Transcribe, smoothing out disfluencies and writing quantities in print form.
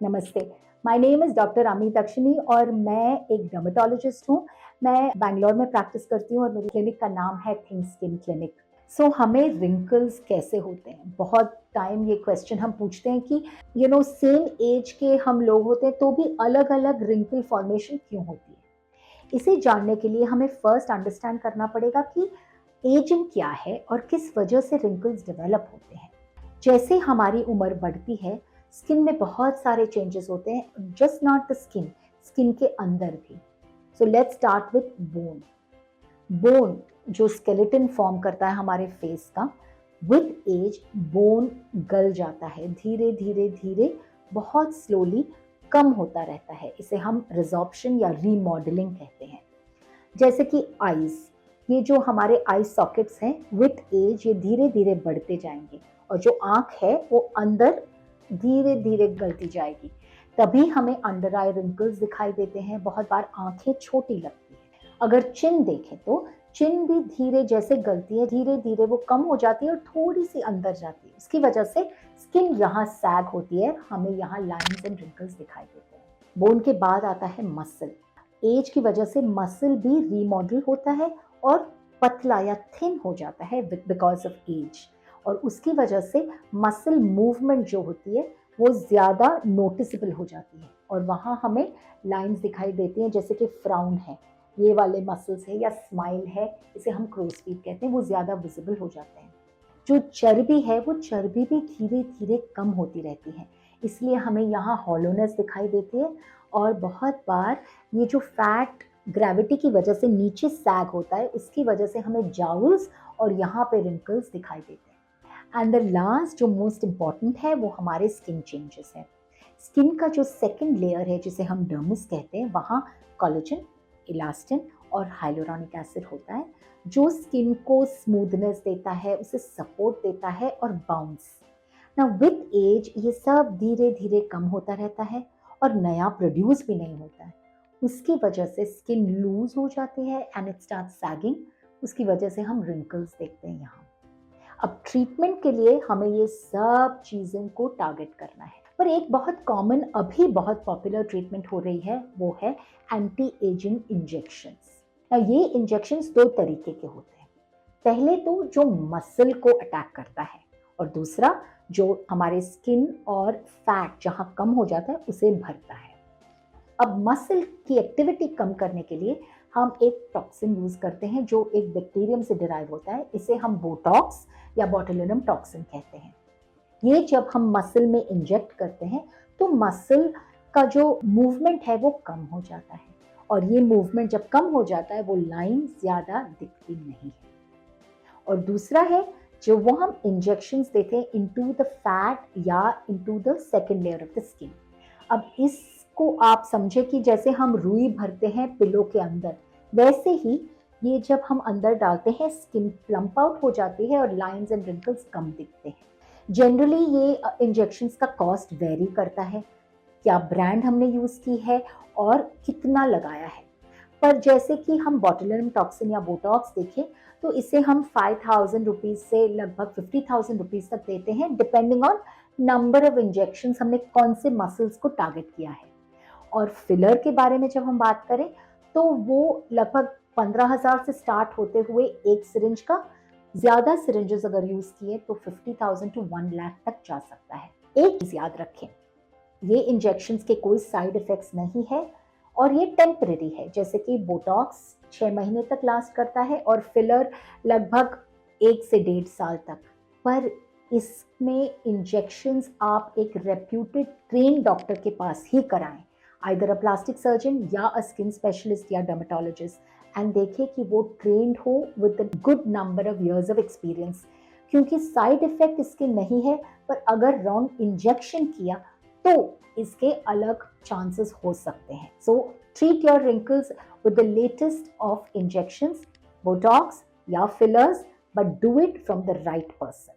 नमस्ते। My name is doctor Amit Akshani और मैं एक डर्मेटोलॉजिस्ट हूँ। मैं बैंगलोर में प्रैक्टिस करती हूँ और मेरी क्लिनिक का नाम है थिंक स्किन क्लिनिक। हमें रिंकल्स कैसे होते हैं? बहुत टाइम ये क्वेश्चन हम पूछते हैं कि सेम एज के हम लोग होते हैं तो भी अलग-अलग रिंकल फॉर्मेशन क्यों होती है? इसे जानने के लिए हमें फर्स्ट अंडरस्टैंड करना पड़ेगा कि एजिंग क्या है और किस वजह से रिंकल्स डेवलप होते हैं। जैसे हमारी उम्र बढ़ती है, स्किन में बहुत सारे चेंजेस होते हैं, just not the skin, skin के अंदर भी। So let's start with bone. Bone जो स्केलेटन फॉर्म करता है हमारे फेस का, विथ एज बोन गल जाता है, धीरे धीरे धीरे बहुत स्लोली कम होता रहता है। इसे हम रिजॉर्प्शन या रीमॉडलिंग कहते हैं। जैसे कि आईज, ये जो हमारे आई सॉकेट्स हैं, विथ एज ये धीरे धीरे बढ़ते जाएंगे और जो आंख है वो अंदर धीरे धीरे गलती जाएगी। तभी हमें अंडर आई रिंकल्स दिखाई देते हैं। बहुत बार आंखें छोटी लगती है। अगर चिन देखें तो चिन भी धीरे जैसे गलती है, धीरे धीरे वो कम हो जाती है और थोड़ी सी अंदर जाती है। उसकी वजह से स्किन यहाँ सैग होती है, हमें यहाँ लाइंस एंड रिंकल्स दिखाई देते हैं। बोन के बाद आता है मसल। एज की वजह से मसल भी रीमॉडल होता है और पतला या थिन हो जाता है बिकॉज ऑफ एज। और उसकी वजह से मसल मूवमेंट जो होती है वो ज़्यादा नोटिसेबल हो जाती है और वहाँ हमें लाइंस दिखाई देती हैं, जैसे कि फ्राउन है, ये वाले मसल्स है, या स्माइल है, इसे हम क्रोज फीट कहते हैं, वो ज़्यादा विजिबल हो जाते हैं। जो चर्बी है वो चर्बी भी धीरे धीरे कम होती रहती है, इसलिए हमें यहाँ हॉलोनेस दिखाई देती है। और बहुत बार ये जो फैट ग्रेविटी की वजह से नीचे सैग होता है, उसकी वजह से हमें जाउल्स और यहाँ पे रिंकल्स दिखाई देते हैं। एंड द लास्ट जो मोस्ट इम्पॉर्टेंट है वो हमारे स्किन चेंजेस है। स्किन का जो सेकेंड लेयर है जिसे हम डर्मिस कहते हैं, वहाँ कोलेजन, इलास्टिन और हाइलुरोनिक एसिड होता है, जो स्किन को स्मूथनेस देता है, उसे सपोर्ट देता है और बाउंस। ना विद एज ये सब धीरे धीरे कम होता रहता है और नया प्रोड्यूस भी नहीं होता है। उसकी वजह से स्किन लूज हो जाती है एंड इट स्टार्ट सैगिंग। उसकी वजह से हम रिंकल्स देखते हैं यहाँ। अब ट्रीटमेंट के लिए हमें ये सब चीज़ों को टारगेट करना है। पर एक बहुत कॉमन, अभी बहुत पॉपुलर ट्रीटमेंट हो रही है, वो है एंटी एजिंग इंजेक्शंस। ये इंजेक्शंस दो तरीके के होते हैं। पहले तो जो मसल को अटैक करता है और दूसरा जो हमारे स्किन और फैट जहाँ कम हो जाता है उसे भरता है। अब मसल की एक्टिविटी कम करने के लिए हम एक टॉक्सिन यूज करते हैं जो एक बैक्टीरियम से डिराइव होता है। इसे हम बोटॉक्स या बोटुलिनम टॉक्सिन कहते हैं। ये जब हम मसल में इंजेक्ट करते हैं तो मसल का जो मूवमेंट है वो कम हो जाता है और ये मूवमेंट जब कम हो जाता है वो लाइन ज़्यादा दिखती नहीं है। और दूसरा है जो वो हम इंजेक्शंस देते हैं इनटू द फैट या into the second layer of the skin. अब इसको आप समझे कि जैसे हम रुई भरते हैं पिलो के अंदर, वैसे ही ये जब हम अंदर डालते हैं स्किन प्लम्प आउट हो जाती है और लाइंस एंड रिंकल्स कम दिखते हैं। जनरली ये इंजेक्शंस का कॉस्ट वेरी करता है, क्या ब्रांड हमने यूज़ की है और कितना लगाया है। पर जैसे कि हम बोटुलिनम टॉक्सिन या बोटॉक्स देखें तो इसे हम 5,000 रुपीज़ से लगभग 50,000 रुपीज़ तक देते हैं, depending on number of injections हमने कौन से मसल्स को टारगेट किया है। और फिलर के बारे में जब हम बात करें तो वो लगभग 15,000 से स्टार्ट होते हुए एक सिरिंज का, ज़्यादा सिरिंजेस अगर यूज़ किए तो 50,000 टू 1 लाख तक जा सकता है। एक चीज़ याद रखें, ये इंजेक्शंस के कोई साइड इफ़ेक्ट्स नहीं है और ये टेम्परेरी है। जैसे कि बोटॉक्स 6 महीने तक लास्ट करता है और फिलर लगभग 1 से 1.5 साल तक। पर इसमें इंजेक्शंस आप एक रेप्यूटेड ट्रेन डॉक्टर के पास ही कराएं, आइदर अ प्लास्टिक सर्जन या अ स्किन स्पेशलिस्ट या डर्मेटोलॉजिस्ट, एंड देखें कि वो ट्रेंड हो with a good number of years of experience. क्योंकि साइड इफेक्ट इसके नहीं है, पर अगर रॉन्ग इंजेक्शन किया तो इसके अलग चांसेस हो सकते हैं। So treat your wrinkles with the latest of injections, botox या fillers, but do it from the right person.